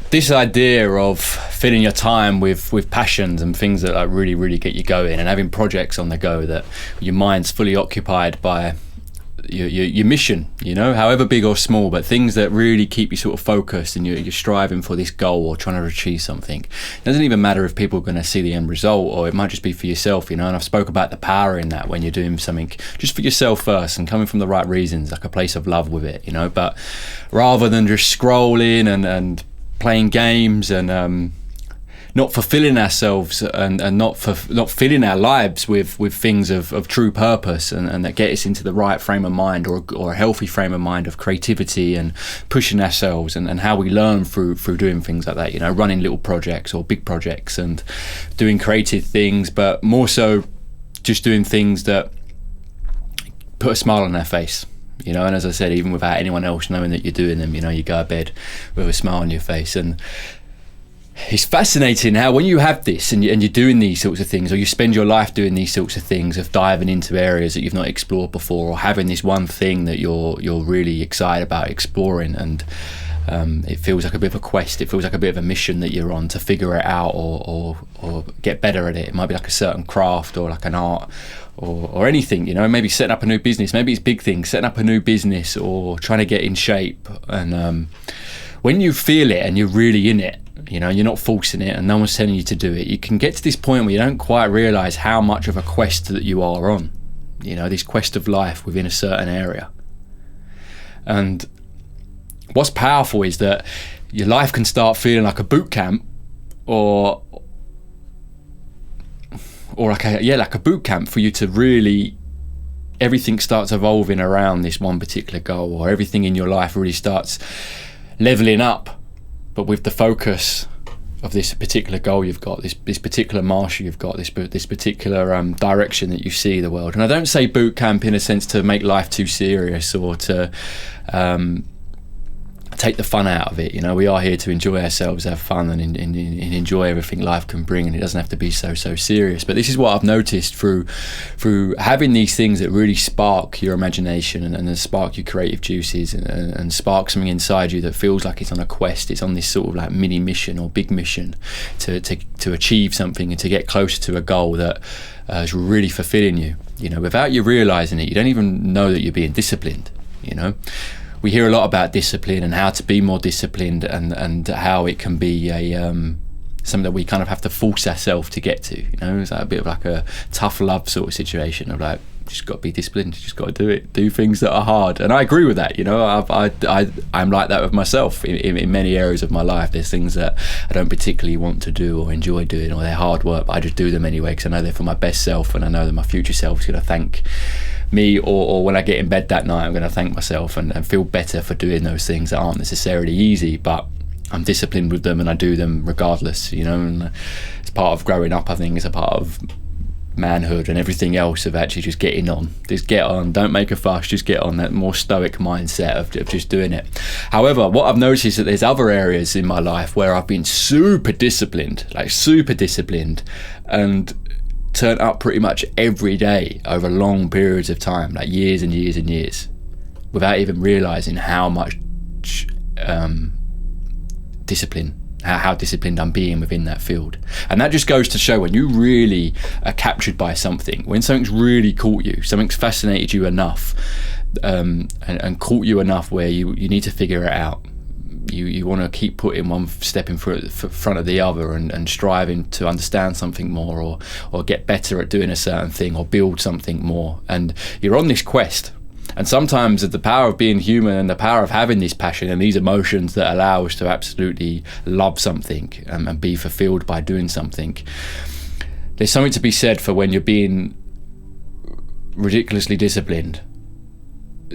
this idea of filling your time with passions and things that like really get you going, and having projects on the go that your mind's fully occupied by your mission, you know, however big or small, but things that really keep you sort of focused, and you're striving for this goal or trying to achieve something. It doesn't even matter if people are going to see the end result, or it might just be for yourself, you know. And I've spoke about the power in that, when you're doing something just for yourself first and coming from the right reasons, like a place of love with it, you know. But rather than just scrolling and playing games and not fulfilling ourselves and not filling our lives with things of true purpose and that get us into the right frame of mind, or a healthy frame of mind of creativity and pushing ourselves, and how we learn through doing things like that, you know, running little projects or big projects and doing creative things, but more so just doing things that put a smile on our face, you know. And as I said, even without anyone else knowing that you're doing them, you know, you go to bed with a smile on your face. And it's fascinating how when you have this and you're doing these sorts of things, or you spend your life doing these sorts of things, of diving into areas that you've not explored before, or having this one thing that you're really excited about exploring, and it feels like a bit of a quest, it feels like a bit of a mission that you're on to figure it out or get better at it. It might be like a certain craft or like an art or anything, you know, maybe setting up a new business, maybe it's big things, setting up a new business or trying to get in shape. And when you feel it and you're really in it, you know, you're not forcing it and no one's telling you to do it, you can get to this point where you don't quite realise how much of a quest that you are on, you know, this quest of life within a certain area. And what's powerful is that your life can start feeling like a boot camp, or like a boot camp for you to really, everything starts evolving around this one particular goal, or everything in your life really starts leveling up, but with the focus of this particular goal you've got, this particular marshal you've got, this particular direction that you see the world. And I don't say boot camp in a sense to make life too serious or to take the fun out of it. You know, we are here to enjoy ourselves, have fun, and enjoy everything life can bring, and it doesn't have to be so serious. But this is what I've noticed through having these things that really spark your imagination and spark your creative juices and spark something inside you that feels like it's on a quest, it's on this sort of like mini mission or big mission to achieve something and to get closer to a goal that is really fulfilling you. You know, without you realizing it, you don't even know that you're being disciplined, you know. We hear a lot about discipline and how to be more disciplined, and how it can be something that we kind of have to force ourselves to get to. You know, it's like a bit of like a tough love sort of situation of like, just got to be disciplined, just got to do it, do things that are hard. And I agree with that. You know, I'm like that with myself in many areas of my life. There's things that I don't particularly want to do or enjoy doing, or they're hard work, but I just do them anyway because I know they're for my best self, and I know that my future self is going to thank me, or when I get in bed that night, I'm going to thank myself and feel better for doing those things that aren't necessarily easy, but I'm disciplined with them and I do them regardless, you know. And it's part of growing up, I think. It's a part of manhood and everything else, of actually just getting on, just get on, don't make a fuss, just get on, that more stoic mindset of just doing it. However, what I've noticed is that there's other areas in my life where I've been super disciplined, and turn up pretty much every day over long periods of time, like years and years and years, without even realizing how much discipline, how disciplined I'm being within that field. And that just goes to show, when you really are captured by something, when something's really caught you, something's fascinated you enough, and caught you enough where you need to figure it out. You want to keep putting one step in front of the other and striving to understand something more, or get better at doing a certain thing, or build something more. And you're on this quest. And sometimes the power of being human and the power of having this passion and these emotions that allow us to absolutely love something and be fulfilled by doing something. There's something to be said for when you're being ridiculously disciplined.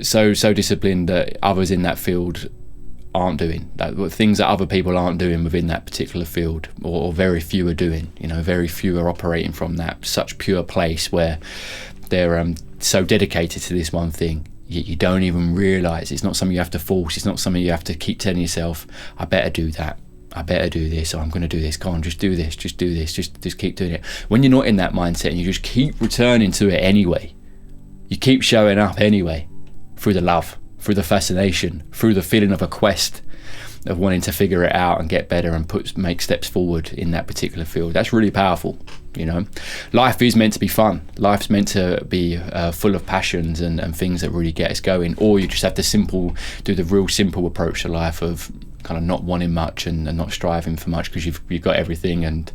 So disciplined that others in that field aren't doing, that things that other people aren't doing within that particular field, or very few are doing. You know, very few are operating from that such pure place where they're so dedicated to this one thing. You don't even realise. It's not something you have to force. It's not something you have to keep telling yourself, I better do that, I better do this, or I'm going to do this, go on, just do this, just keep doing it. When you're not in that mindset and you just keep returning to it anyway, you keep showing up anyway, through the love, through the fascination, through the feeling of a quest, of wanting to figure it out and get better and make steps forward in that particular field. That's really powerful. Life is meant to be fun. Life's meant to be full of passions and things that really get us going. Or you just have to do the real simple approach to life of kind of not wanting much and not striving for much, because you've got everything and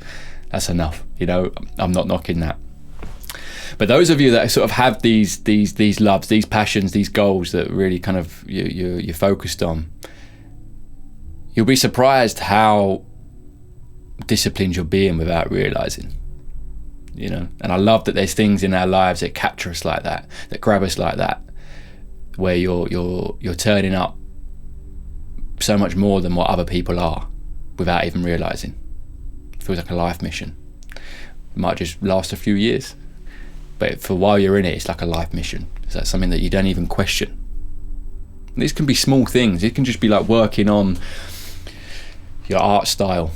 that's enough. I'm not knocking that. But those of you that sort of have these loves, these passions, these goals that really kind of you're focused on, you'll be surprised how disciplined you're being without realizing. And I love that there's things in our lives that capture us like that grab us like that, where you're turning up so much more than what other people are without even realizing. It feels like a life mission. It might just last a few years, but for while you're in it, it's like a life mission. It's like something that you don't even question. And these can be small things. It can just be like working on your art style,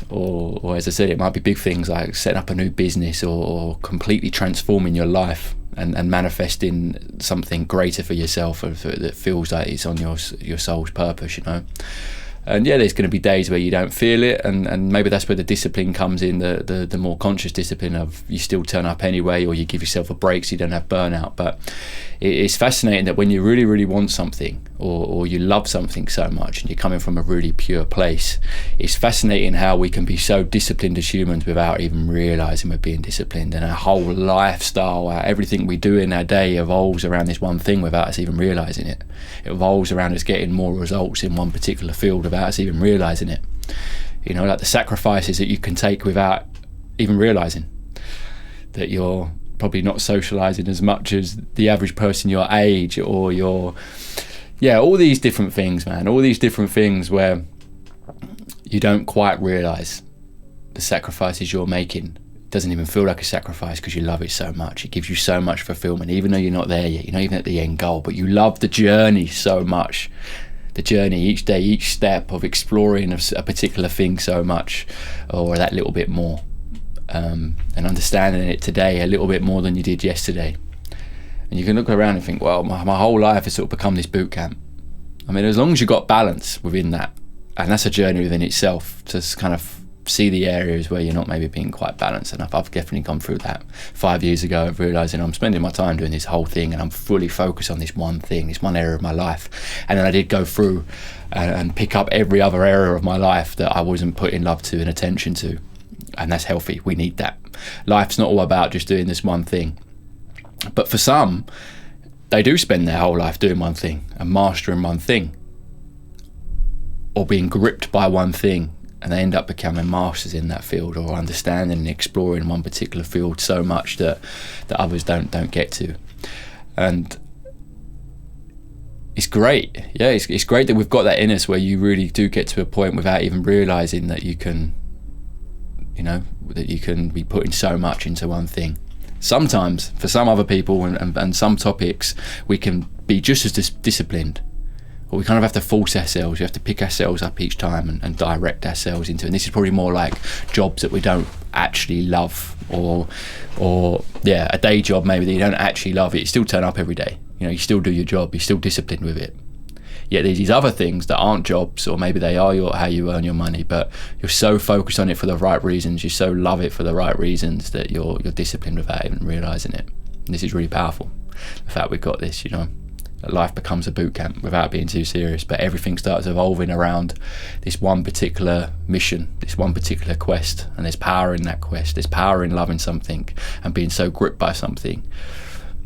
or as I said, it might be big things like setting up a new business or completely transforming your life and manifesting something greater for yourself that feels like it's on your soul's purpose. And yeah, there's going to be days where you don't feel it, and maybe that's where the discipline comes in, the more conscious discipline of you still turn up anyway, or you give yourself a break so you don't have burnout. But it's fascinating that when you really, really want something, or you love something so much and you're coming from a really pure place, it's fascinating how we can be so disciplined as humans without even realizing we're being disciplined, and our whole lifestyle, everything we do in our day evolves around this one thing without us even realizing it. It evolves around us getting more results in one particular field without us even realizing it. Like the sacrifices that you can take without even realizing that you're probably not socializing as much as the average person your age, or all these different things, man. All these different things where you don't quite realize the sacrifices you're making. It doesn't even feel like a sacrifice because you love it so much. It gives you so much fulfillment, even though you're not there yet. You're not even at the end goal, but you love the journey so much. The journey, each day, each step of exploring a particular thing so much, or that little bit more, and understanding it today a little bit more than you did yesterday. And you can look around and think, well, my whole life has sort of become this boot camp. I mean, as long as you've got balance within that, and that's a journey within itself, to kind of see the areas where you're not maybe being quite balanced enough. I've definitely gone through that 5 years ago of realising I'm spending my time doing this whole thing and I'm fully focused on this one thing, this one area of my life. And then I did go through and pick up every other area of my life that I wasn't putting love to and attention to. And that's healthy. We need that. Life's not all about just doing this one thing. But for some, they do spend their whole life doing one thing and mastering one thing, or being gripped by one thing, and they end up becoming masters in that field, or understanding and exploring one particular field so much that others don't get to. And it's great. Yeah, it's great that we've got that in us where you really do get to a point without even realizing that you can, that you can be putting so much into one thing. Sometimes, for some other people and some topics, we can be just as disciplined. But we kind of have to force ourselves. We have to pick ourselves up each time and direct ourselves into it. And this is probably more like jobs that we don't actually love, or a day job maybe that you don't actually love. You still turn up every day. You still do your job. You're still disciplined with it. Yet there's these other things that aren't jobs, or maybe they are how you earn your money, but you're so focused on it for the right reasons. You so love it for the right reasons that you're disciplined without even realizing it. And this is really powerful. The fact we've got this, that life becomes a boot camp without being too serious, but everything starts evolving around this one particular mission, this one particular quest, and there's power in that quest. There's power in loving something and being so gripped by something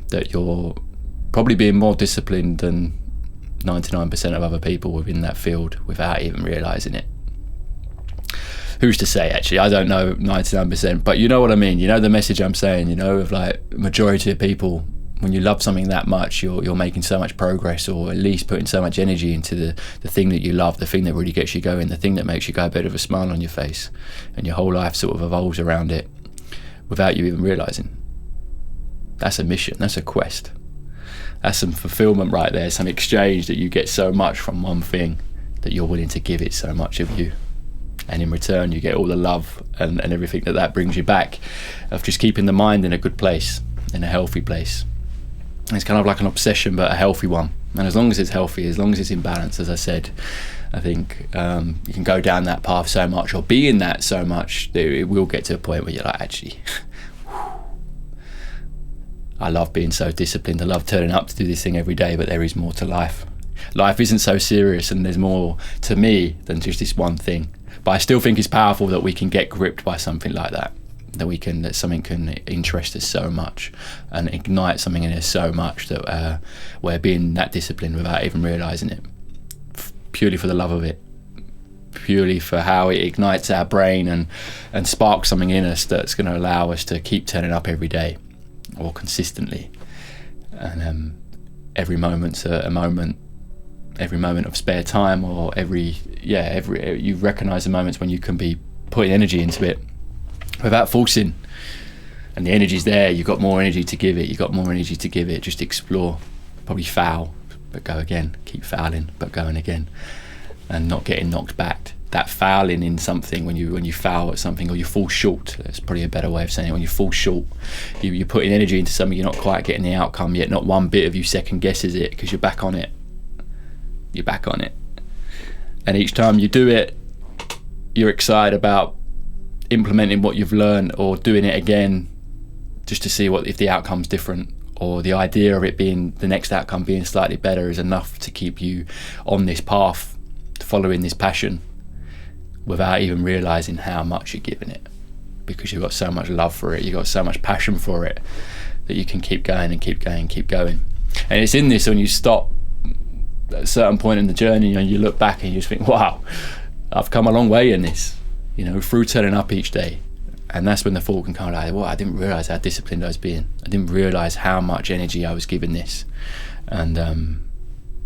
that you're probably being more disciplined than 99% of other people within that field without even realizing it. Who's to say, actually? I don't know 99%, but you know what I mean. The message I'm saying, of like majority of people, when you love something that much, you're making so much progress, or at least putting so much energy into the thing that you love, the thing that really gets you going, the thing that makes you go a bit of a smile on your face, and your whole life sort of evolves around it without you even realizing. That's a mission. That's a quest. That's some fulfillment right there, some exchange that you get so much from one thing that you're willing to give it so much of you. And in return, you get all the love and everything that brings you back, of just keeping the mind in a good place, in a healthy place. It's kind of like an obsession, but a healthy one. And as long as it's healthy, as long as it's in balance, as I said, I think you can go down that path so much, or be in that so much, that it will get to a point where you're like, actually, I love being so disciplined. I love turning up to do this thing every day, but there is more to life. Life isn't so serious, and there's more to me than just this one thing. But I still think it's powerful that we can get gripped by something like that. That something can interest us so much and ignite something in us so much that we're being that disciplined without even realising it. Purely for the love of it. Purely for how it ignites our brain and sparks something in us that's going to allow us to keep turning up every day, or consistently. And every moment's a moment. Every moment of spare time, or you recognise the moments when you can be putting energy into it without forcing, and the energy's there. You've got more energy to give it. Just explore, probably foul, but go again. Keep fouling, but going again, and not getting knocked back. That fouling in something, when you foul at something, or you fall short, that's probably a better way of saying it. When you fall short, you're putting energy into something, you're not quite getting the outcome yet. Not one bit of you second guesses it, because you're back on it. And each time you do it, you're excited about implementing what you've learned, or doing it again just to see if the outcome's different, or the idea of it being the next outcome being slightly better is enough to keep you on this path, following this passion, without even realizing how much you're giving it, because you've got so much love for it, you've got so much passion for it, that you can keep going and keep going and keep going. And it's in this, when you stop at a certain point in the journey, you look back and you just think, wow, I've come a long way in this, through turning up each day. And that's when the thought can come like, well, I didn't realise how disciplined I was being. I didn't realise how much energy I was giving this. And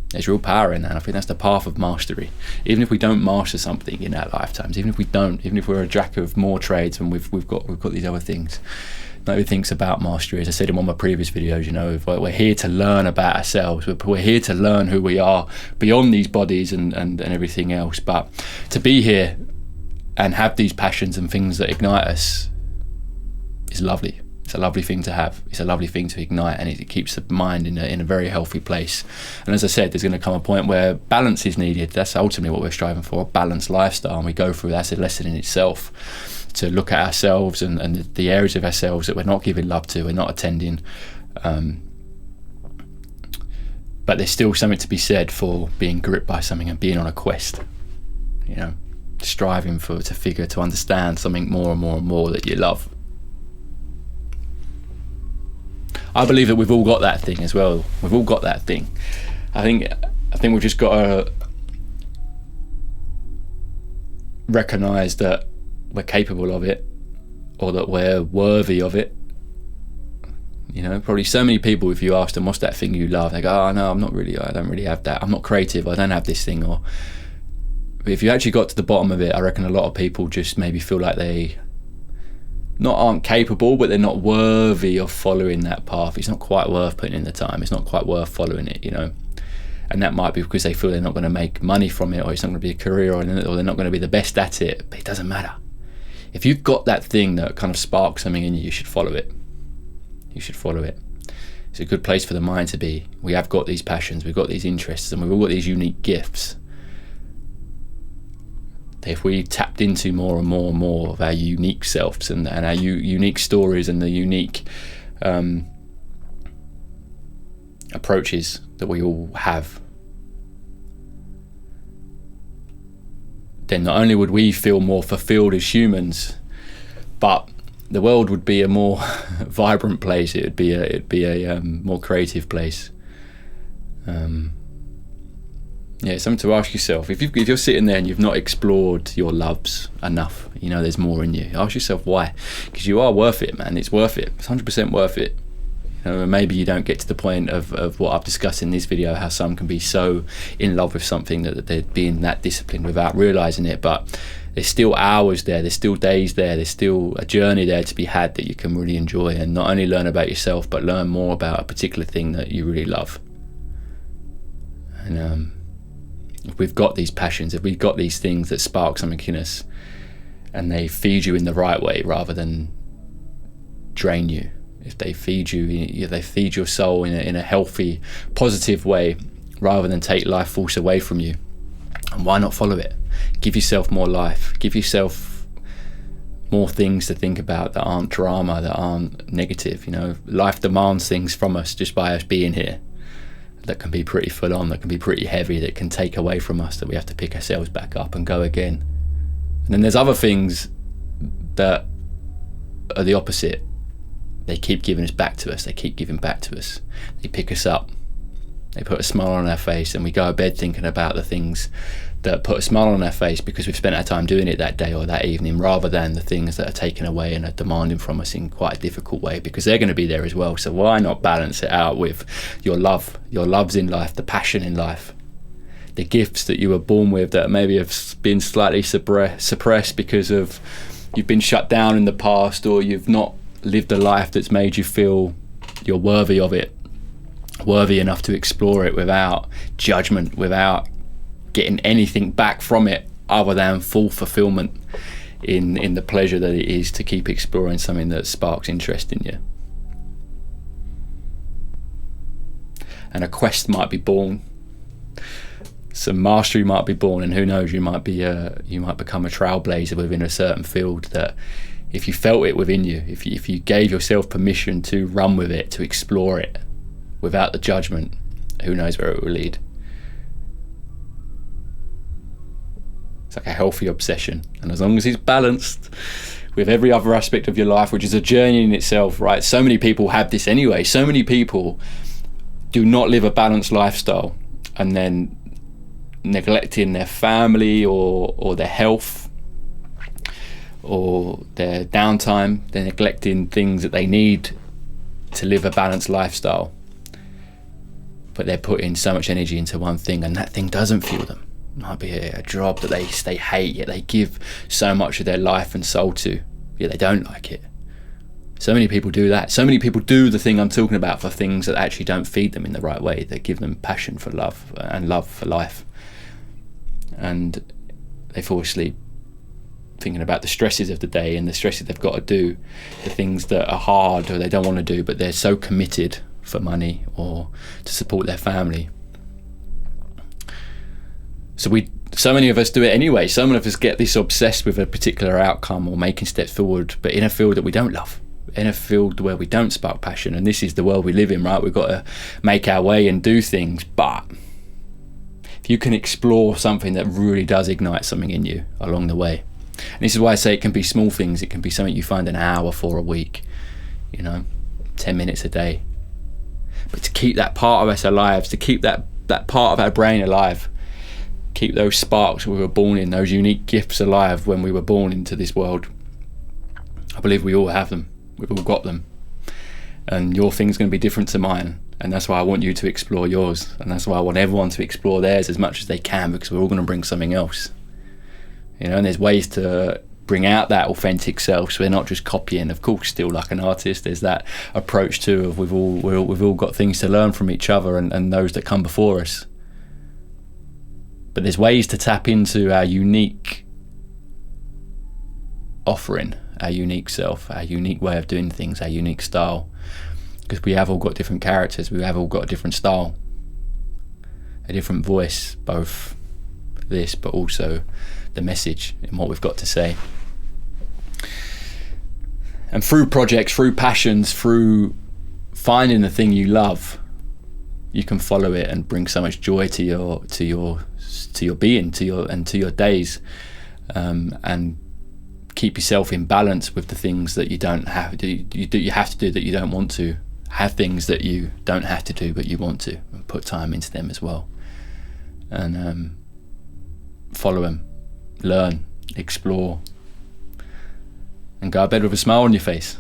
there's real power in that. I think that's the path of mastery. Even if we don't master something in our lifetimes, even if we're a jack of more trades and we've got these other things, nobody thinks about mastery. As I said in one of my previous videos, we're here to learn about ourselves. We're here to learn who we are beyond these bodies and everything else. But to be here and have these passions and things that ignite us is lovely. It's a lovely thing to have. It's a lovely thing to ignite, and it keeps the mind in a very healthy place. And as I said, there's going to come a point where balance is needed. That's ultimately what we're striving for, a balanced lifestyle. And we go through, that's a lesson in itself, to look at ourselves and the areas of ourselves that we're not giving love to, we're not attending. But there's still something to be said for being gripped by something and being on a quest, striving to understand something more and more and more that you love. I believe that we've all got that thing as well. We've all got that thing. I think we've just got to recognise that we're capable of it, or that we're worthy of it. Probably so many people, if you ask them what's that thing you love, they go, oh no, I don't really have that. I'm not creative, I don't have this thing. Or if you actually got to the bottom of it, I reckon a lot of people just maybe feel like they aren't capable, but they're not worthy of following that path. It's not quite worth putting in the time. It's not quite worth following it, And that might be because they feel they're not going to make money from it, or it's not going to be a career, or they're not going to be the best at it. But it doesn't matter. If you've got that thing that kind of sparks something in you, you should follow it. It's a good place for the mind to be. We have got these passions, we've got these interests, and we've all got these unique gifts. If we tapped into more and more and more of our unique selves and our unique stories and the unique approaches that we all have, then not only would we feel more fulfilled as humans, but the world would be a more vibrant place. It'd be a more creative place. Something to ask yourself. If you're sitting there and you've not explored your loves enough, there's more in you. Ask yourself why. Because you are worth it, man. It's worth it. It's 100% worth it. Maybe you don't get to the point of what I've discussed in this video, how some can be so in love with something that they're being that disciplined without realising it. But there's still hours there, there's still days there, there's still a journey there to be had that you can really enjoy, and not only learn about yourself, but learn more about a particular thing that you really love. And if we've got these passions, if we've got these things that spark something in us, and they feed you in the right way rather than drain you, if they feed your soul in a healthy, positive way rather than take life force away from you, And why not follow it? Give yourself more life. Give yourself more things to think about that aren't drama, that aren't negative. You know, life demands things from us just by us being here that can be pretty full on, that can be pretty heavy, that can take away from us, that we have to pick ourselves back up and go again. And then there's other things that are the opposite. They keep giving us back to us. They keep giving back to us. They pick us up. They put a smile on our face, and we go to bed thinking about the things that put a smile on our face because we've spent our time doing it that day or that evening, rather than the things that are taken away and are demanding from us in quite a difficult way, because they're going to be there as well. So why not balance it out with your loves in life, the passion in life, the gifts that you were born with that maybe have been slightly suppressed because of you've been shut down in the past, or you've not lived a life that's made you feel you're worthy of it, worthy enough to explore it without judgment, without getting anything back from it other than full fulfillment in the pleasure that it is to keep exploring something that sparks interest in you. And a quest might be born, some mastery might be born, and who knows, you might become a trailblazer within a certain field that, if you felt it within you, if you gave yourself permission to run with it, to explore it without the judgment, who knows where it will lead. It's like a healthy obsession, and as long as it's balanced with every other aspect of your life, which is a journey in itself, right? So many people have this anyway. So many people do not live a balanced lifestyle, and then neglecting their family or their health or their downtime. They're neglecting things that they need to live a balanced lifestyle, but they're putting so much energy into one thing, and that thing doesn't fuel them. It might be a job that they hate, yet they give so much of their life and soul to, yet they don't like it. So many people do that. So many people do the thing I'm talking about for things that actually don't feed them in the right way, that give them passion for love and love for life. And they fall asleep thinking about the stresses of the day and the stresses they've got to do, the things that are hard or they don't want to do, but they're so committed for money or to support their family. So many of us do it anyway. Some of us get this obsessed with a particular outcome or making steps forward, but in a field that we don't love, in a field where we don't spark passion. And this is the world we live in, right? We've got to make our way and do things, but if you can explore something that really does ignite something in you along the way, and this is why I say it can be small things. It can be something you find an hour for a week, 10 minutes a day. But to keep that part of us alive, to keep that part of our brain alive, keep those sparks we were born in, those unique gifts alive when we were born into this world. I believe we all have them. We've all got them. And your thing's going to be different to mine. And that's why I want you to explore yours. And that's why I want everyone to explore theirs as much as they can, because we're all going to bring something else. And there's ways to bring out that authentic self, so we're not just copying. Of course, still like an artist, there's that approach too of we've all got things to learn from each other and those that come before us. But there's ways to tap into our unique offering, our unique self, our unique way of doing things, our unique style. Because we have all got different characters, we have all got a different style, a different voice, both this but also the message in what we've got to say. And through projects, through passions, through finding the thing you love, you can follow it and bring so much joy to your being, to your days, and keep yourself in balance with the things that you don't have to do. You have to do that you don't want to. Have things that you don't have to do but you want to, and put time into them as well. And follow them, learn, explore, and go to bed with a smile on your face.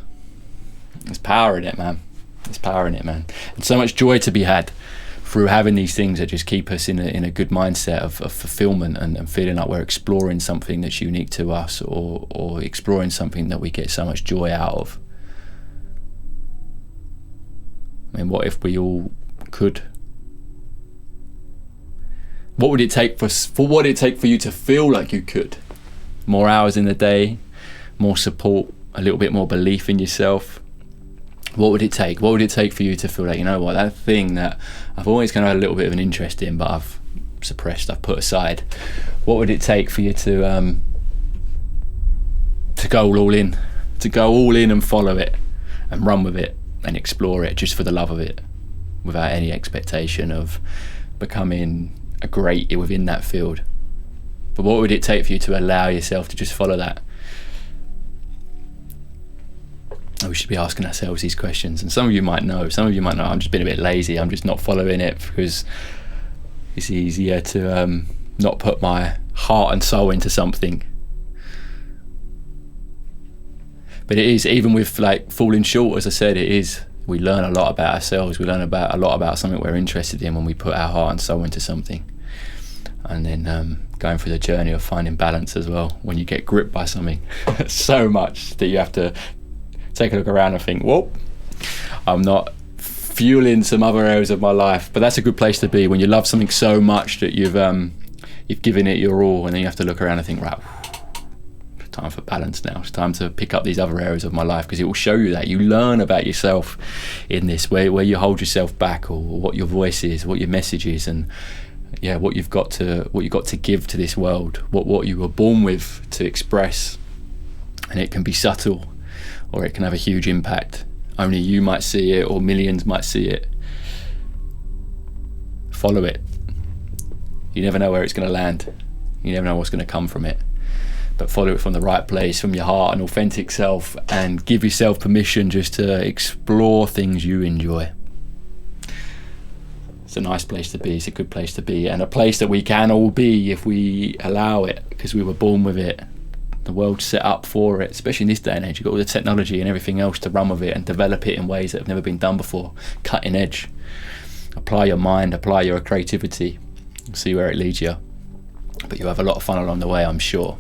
There's power in it, man. There's power in it, man. And so much joy to be had through having these things that just keep us in a good mindset of fulfillment and feeling like we're exploring something that's unique to us, or exploring something that we get so much joy out of. I mean, what if we all could? What would it take for you to feel like you could? More hours in the day, more support, a little bit more belief in yourself. What would it take? What would it take for you to feel like, that thing that I've always kind of had a little bit of an interest in, but suppressed, I've put aside, what would it take for you to go all in, and follow it and run with it and explore it just for the love of it, without any expectation of becoming a great within that field? But what would it take for you to allow yourself to just follow that? We should be asking ourselves these questions. And some of you might know I'm just being a bit lazy, I'm just not following it because it's easier to not put my heart and soul into something. But it is, even with like falling short, as I said, we learn a lot about ourselves. We learn a lot about something we're interested in when we put our heart and soul into something. And then going through the journey of finding balance as well. When you get gripped by something so much that you have to take a look around and think, whoa, I'm not fueling some other areas of my life. But that's a good place to be, when you love something so much that you've given it your all, and then you have to look around and think, right, time for balance now. It's time to pick up these other areas of my life, because it will show you that you learn about yourself in this way, where you hold yourself back, or what your voice is, what your message is, and what you've got to give to this world, what you were born with to express. And it can be subtle, or it can have a huge impact. Only you might see it, or millions might see it. Follow it. You never know where it's going to land. You never know what's going to come from it. But follow it from the right place, from your heart and authentic self, and give yourself permission just to explore things you enjoy. It's a nice place to be. It's a good place to be, and a place that we can all be if we allow it, because we were born with it. The world's set up for it, especially in this day and age. You've got all the technology and everything else to run with it and develop it in ways that have never been done before. Cutting edge. Apply your mind, apply your creativity, see where it leads you. But you'll have a lot of fun along the way, I'm sure.